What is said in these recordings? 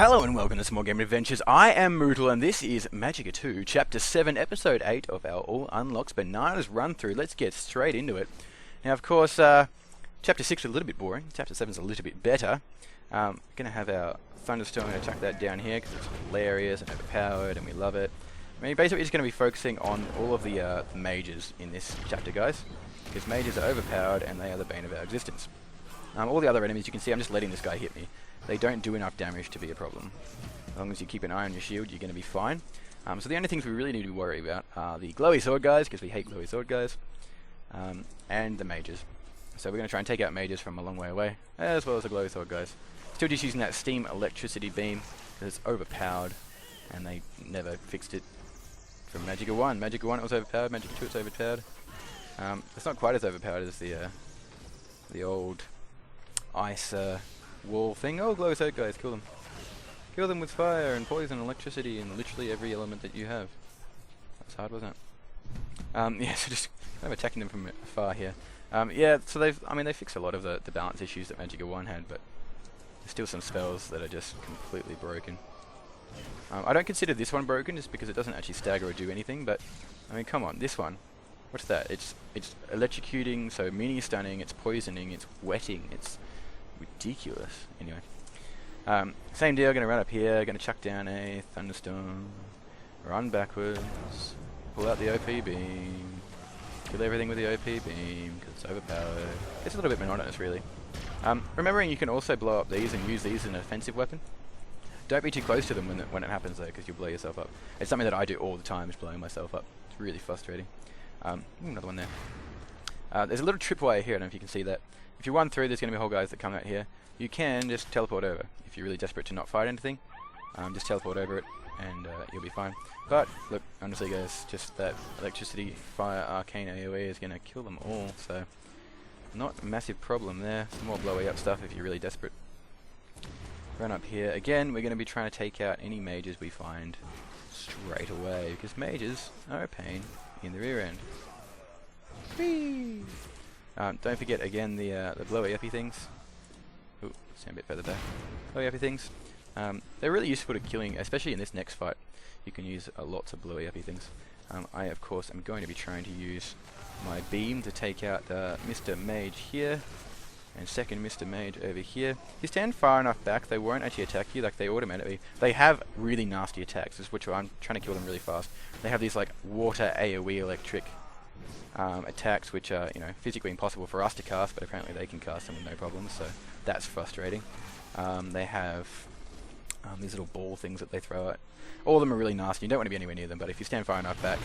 Hello and welcome to Small Game Adventures. I am Mootle and this is Magicka 2, Chapter 7, Episode 8 of our All Unlocks Bananas run through. Let's get straight into it. Now of course, Chapter 6 is a little bit boring, Chapter 7 is a little bit better. We're going to have our Thunderstorm, and chuck that down here because it's hilarious and overpowered and we love it. I mean, basically we're just going to be focusing on all of the mages in this chapter, guys. Because mages are overpowered and they are the bane of our existence. All the other enemies, you can see I'm just letting this guy hit me. They don't do enough damage to be a problem. As long as you keep an eye on your shield, you're going to be fine. So the only things we really need to worry about are the glowy sword guys, because we hate glowy sword guys, and the mages. So we're going to try and take out mages from a long way away, as well as the glowy sword guys. Still just using that steam electricity beam, because it's overpowered, and they never fixed it from Magicka 1. Magicka 1 it was overpowered, Magicka 2 it's overpowered. It's not quite as overpowered as the old ice wall thing. Oh, glowy sword guys, kill them. Kill them with fire and poison and electricity and literally every element that you have. That's hard, wasn't it? Yeah, so just kind of attacking them from afar here. Yeah, so they fixed a lot of the balance issues that Magicka 1 had, but there's still some spells that are just completely broken. I don't consider this one broken just because it doesn't actually stagger or do anything, but I mean, come on, this one. What's that? It's electrocuting, so mini stunning, it's poisoning, it's wetting, it's ridiculous. Anyway, same deal. Going to run up here. Going to chuck down a thunderstorm. Run backwards. Pull out the OP beam. Kill everything with the OP beam because it's overpowered. It's a little bit monotonous, really. Remembering you can also blow up these and use these as an offensive weapon. Don't be too close to them when it happens though, because you'll blow yourself up. It's something that I do all the time, is blowing myself up. It's really frustrating. Another one there. There's a little tripwire here. I don't know if you can see that. If you run through, there's going to be whole guys that come out here. You can just teleport over. If you're really desperate to not fight anything, just teleport over it and you'll be fine. But, look, honestly guys, just that electricity, fire, arcane AoE is going to kill them all, so not a massive problem there. Some more blowy up stuff if you're really desperate. Run up here. Again, we're going to be trying to take out any mages we find straight away, because mages are a pain in the rear end. Whee! Don't forget again the blowy uppy things. Ooh, stand a bit further back. Blowy uppy things. They're really useful to killing, especially in this next fight. You can use lots of blowy uppy things. I of course am going to be trying to use my beam to take out Mr. Mage here, and second Mr. Mage over here. If you stand far enough back, they won't actually attack you. Like, they automatically. They have really nasty attacks, which I'm trying to kill them really fast. They have these like water AoE electric attacks, which are, you know, physically impossible for us to cast, but apparently they can cast them with no problems, so that's frustrating. They have these little ball things that they throw at. All of them are really nasty. You don't want to be anywhere near them, but if you stand far enough back,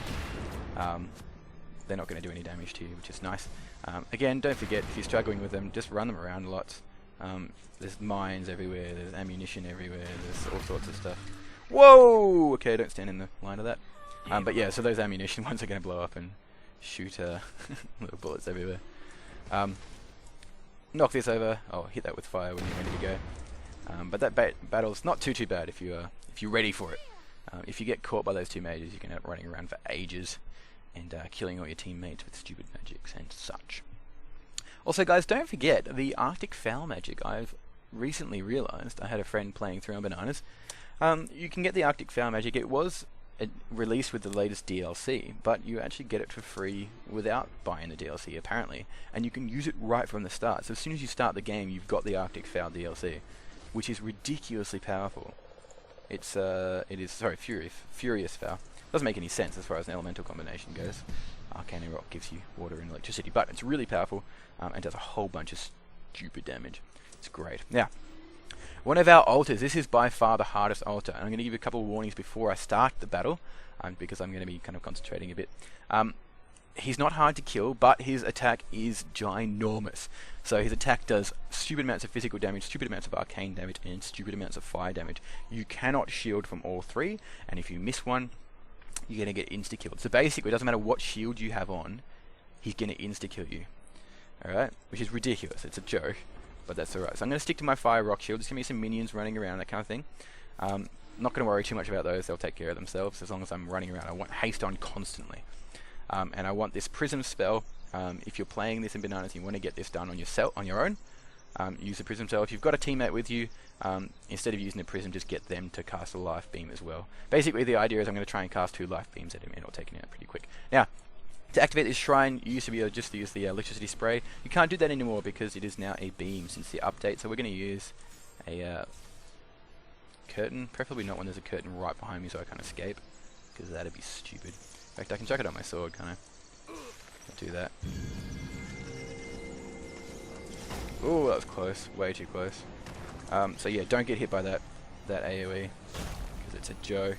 they're not going to do any damage to you, which is nice. Again, don't forget, if you're struggling with them, just run them around a lot. There's mines everywhere, there's ammunition everywhere, there's all sorts of stuff. Whoa! Okay, don't stand in the line of that. But yeah, so those ammunition ones are going to blow up and shoot little bullets everywhere. Knock this over. Oh, hit that with fire when you're ready to go. But that battle's not too bad if you're ready for it. If you get caught by those two mages, you can end up running around for ages and killing all your teammates with stupid magics and such. Also, guys, don't forget the Arctic Foul magic. I've recently realised, I had a friend playing through on Bananas. You can get the Arctic Foul magic. It was released with the latest DLC, but you actually get it for free without buying the DLC apparently, and you can use it right from the start. So as soon as you start the game, you've got the Arctic Foul DLC, which is ridiculously powerful. It is Furious Foul. Doesn't make any sense as far as an elemental combination goes. Arcane Rock gives you water and electricity, but it's really powerful and does a whole bunch of stupid damage. It's great. Now, one of our altars, this is by far the hardest altar, and I'm going to give you a couple of warnings before I start the battle, because I'm going to be kind of concentrating a bit. He's not hard to kill, but his attack is ginormous. So his attack does stupid amounts of physical damage, stupid amounts of arcane damage, and stupid amounts of fire damage. You cannot shield from all three, and if you miss one, you're going to get insta-killed. So basically, it doesn't matter what shield you have on, he's going to insta-kill you. Alright? Which is ridiculous. It's a joke. But that's alright. So I'm going to stick to my fire rock shield. There's going to be some minions running around, that kind of thing. Not going to worry too much about those. They'll take care of themselves as long as I'm running around. I want haste on constantly. And I want this prism spell. If you're playing this in Bananas, you want to get this done on your own. use the prism. So if you've got a teammate with you, instead of using the prism, just get them to cast a life beam as well. Basically, the idea is I'm going to try and cast 2 life beams at him, and it'll take him out pretty quick. Now, to activate this shrine, you used to be able just to use the electricity spray. You can't do that anymore because it is now a beam since the update. So we're going to use a curtain, preferably not when there's a curtain right behind me so I can't escape, because that'd be stupid. In fact, I can chuck it on my sword, can't I? I'll do that. Oh, that was close. Way too close. So yeah, don't get hit by that AoE, because it's a joke.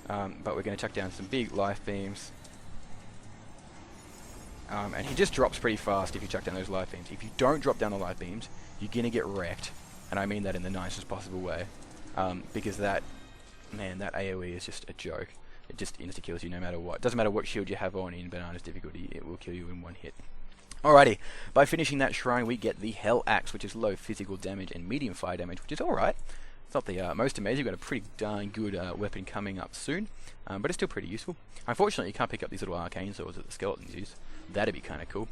But we're going to chuck down some big life beams. And he just drops pretty fast if you chuck down those life beams. If you don't drop down the life beams, you're going to get wrecked. And I mean that in the nicest possible way. Because that AoE is just a joke. It just insta-kills you no matter what. Doesn't matter what shield you have on in Banana's difficulty, it will kill you in one hit. Alrighty, by finishing that shrine we get the Hell Axe, which is low physical damage and medium fire damage, which is alright. It's not the most amazing, we've got a pretty darn good weapon coming up soon, but it's still pretty useful. Unfortunately you can't pick up these little arcane swords that the skeletons use. That'd be kind of cool.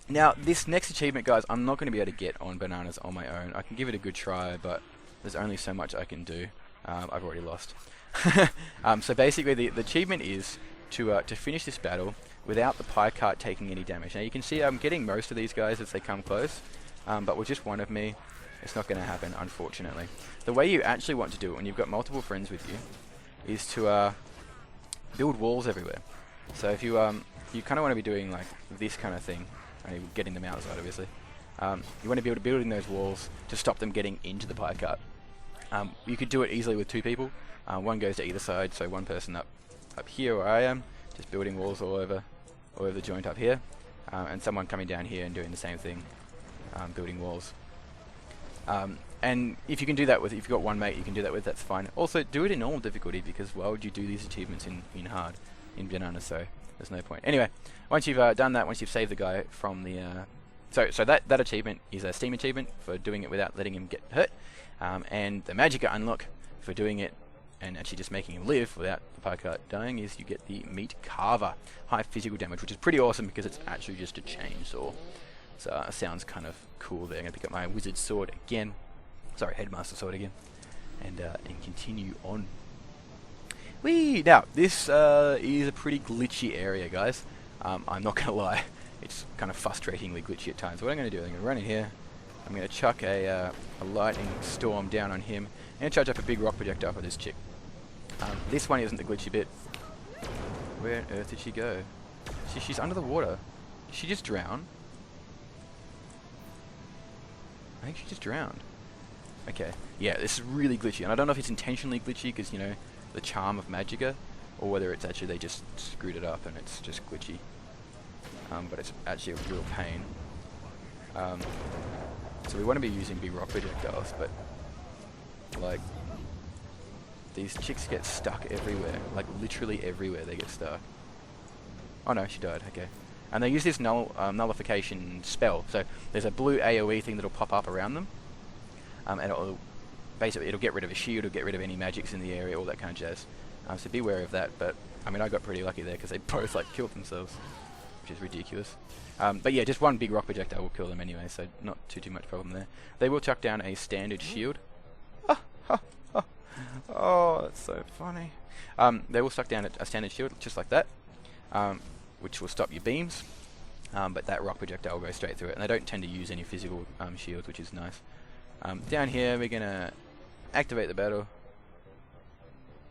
Now this next achievement, guys, I'm not going to be able to get on Bananas on my own. I can give it a good try, but there's only so much I can do. I've already lost. So basically the achievement is to finish this battle without the pie cart taking any damage. Now you can see I'm getting most of these guys as they come close, but with just one of me, it's not going to happen, unfortunately. The way you actually want to do it when you've got multiple friends with you is to build walls everywhere. So if you you kind of want to be doing like this kind of thing, only getting them outside obviously. You want to be able to building those walls to stop them getting into the pie cart. You could do it easily with 2 people. One goes to either side, so one person up here where I am, just building walls all over the joint up here, and someone coming down here and doing the same thing, building walls. And if you can do that with, if you've got one mate you can do that with, that's fine. Also, do it in normal difficulty, because why would you do these achievements in hard, in Banana, so there's no point. Anyway, once you've done that, once you've saved the guy from the... So that achievement is a Steam achievement for doing it without letting him get hurt, and the Magicka unlock for doing it and actually just making him live without the pie cart dying is you get the Meat Carver, high physical damage, which is pretty awesome because it's actually just a chainsaw. So it sounds kind of cool there. I'm going to pick up my wizard sword again, sorry, headmaster sword again, and continue on. Whee! Now, this is a pretty glitchy area, guys. I'm not going to lie, it's kind of frustratingly glitchy at times. What I'm going to do is I'm going to run in here, I'm going to chuck a lightning storm down on him, and charge up a big rock projectile for this chick. This one isn't the glitchy bit. Where on earth did she go? She's under the water. Did she just drown? I think she just drowned. Okay, yeah, this is really glitchy, and I don't know if it's intentionally glitchy because, you know, the charm of Magicka, or whether it's actually they just screwed it up and it's just glitchy. But it's actually a real pain. So we want to be using big rock projectiles, but like these chicks get stuck everywhere, like literally everywhere they get stuck. Oh no, she died, okay. And they use this nullification spell, so there's a blue AoE thing that'll pop up around them, and it'll get rid of a shield, it'll get rid of any magics in the area, all that kind of jazz. So be wary of that, but I mean I got pretty lucky there because they both like killed themselves, which is ridiculous. But yeah, just one big rock projectile will kill them anyway, so not too much problem there. They will chuck down a standard shield. Oh, that's so funny. They will chuck down a standard shield, just like that, which will stop your beams, but that rock projectile will go straight through it, and they don't tend to use any physical shields, which is nice. Down here, we're going to activate the battle,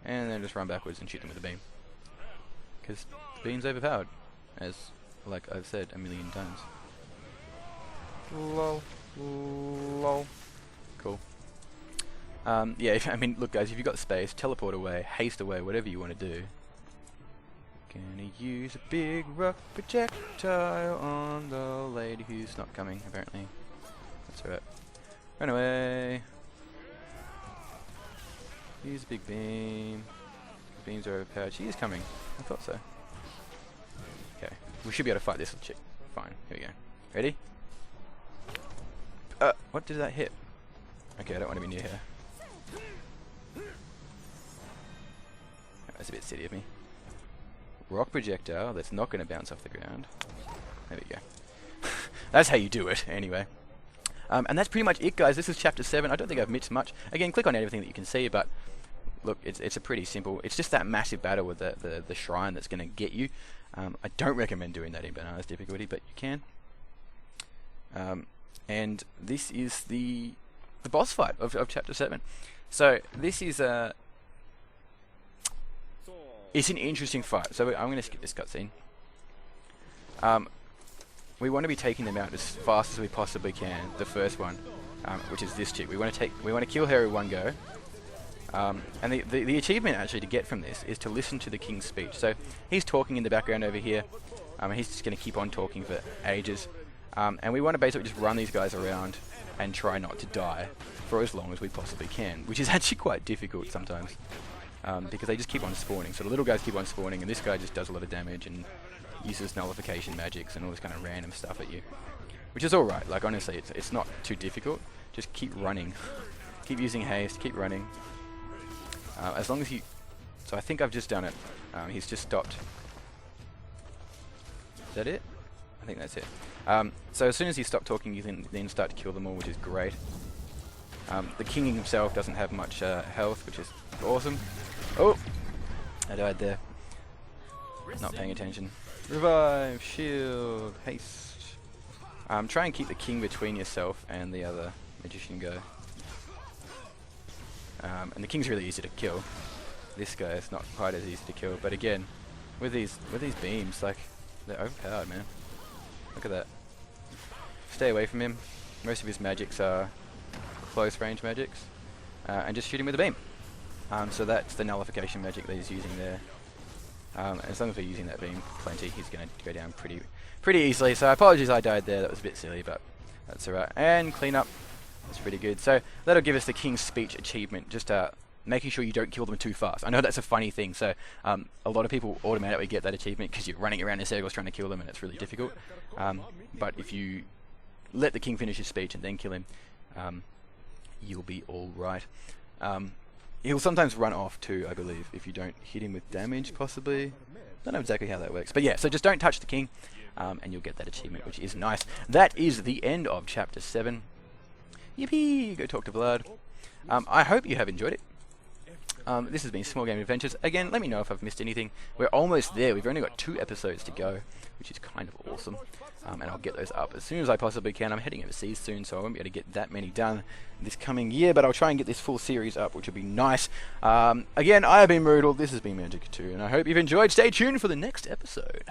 and then just run backwards and shoot them with a beam, because the beam's overpowered, as like I've said a million times. Lol. Lol. Cool. Yeah, I mean, look guys, if you've got space, teleport away, haste away, whatever you want to do. Gonna use a big rock projectile on the lady who's not coming, apparently. That's alright. Run away. Use a big beam. Beams are overpowered. She is coming. I thought so. Okay. We should be able to fight this little chick. Fine. Here we go. Ready? What did that hit? Okay, I don't want to be near her. That's a bit silly of me. Rock projectile that's not going to bounce off the ground. There we go. That's how you do it, anyway. And that's pretty much it, guys. This is chapter 7. I don't think I've missed much. Again, click on everything that you can see, but look, it's a pretty simple. It's just that massive battle with the shrine that's going to get you. I don't recommend doing that in Bananas difficulty, but you can. And this is the boss fight of chapter 7. So this is it's an interesting fight. So I'm going to skip this cutscene. We want to be taking them out as fast as we possibly can. The first one, which is this chick. We want to kill her in one go. And the achievement actually to get from this is to listen to the king's speech. So he's talking in the background over here. And he's just going to keep on talking for ages. And we want to basically just run these guys around and try not to die for as long as we possibly can, which is actually quite difficult sometimes, because they just keep on spawning. So the little guys keep on spawning, and this guy just does a lot of damage and uses nullification magics and all this kind of random stuff at you, which is alright. Like, honestly, it's not too difficult. Just keep running. Keep using haste, keep running. As long as you... So I think I've just done it. He's just stopped. Is that it? I think that's it. So as soon as you stop talking, you can then start to kill them all, which is great. The king himself doesn't have much health, which is awesome. Oh! I died there. Not paying attention. Revive, shield, haste. Try and keep the king between yourself and the other magician guy. And the king's really easy to kill. This guy is not quite as easy to kill, but again, with these beams, like, they're overpowered, man. Look at that. Stay away from him. Most of his magics are close range magics, and just shoot him with a beam. So that's the nullification magic that he's using there. As long as we're using that beam plenty, he's going to go down pretty easily. So apologies I died there, that was a bit silly, but that's alright. And clean up, that's pretty good. So that'll give us the King's Speech achievement, just making sure you don't kill them too fast. I know that's a funny thing, so a lot of people automatically get that achievement because you're running around in circles trying to kill them and it's really difficult. But if you let the king finish his speech and then kill him, you'll be alright. He'll sometimes run off too, I believe, if you don't hit him with damage, possibly. Don't know exactly how that works. But yeah, so just don't touch the king, and you'll get that achievement, which is nice. That is the end of Chapter 7. Yippee! Go talk to Vlad. I hope you have enjoyed it. This has been Small Game Adventures. Again, let me know if I've missed anything. We're almost there. We've only got 2 episodes to go, which is kind of awesome. And I'll get those up as soon as I possibly can. I'm heading overseas soon, so I won't be able to get that many done this coming year, but I'll try and get this full series up, which will be nice. Again, I have been Brutal. This has been Magicka 2, and I hope you've enjoyed. Stay tuned for the next episode.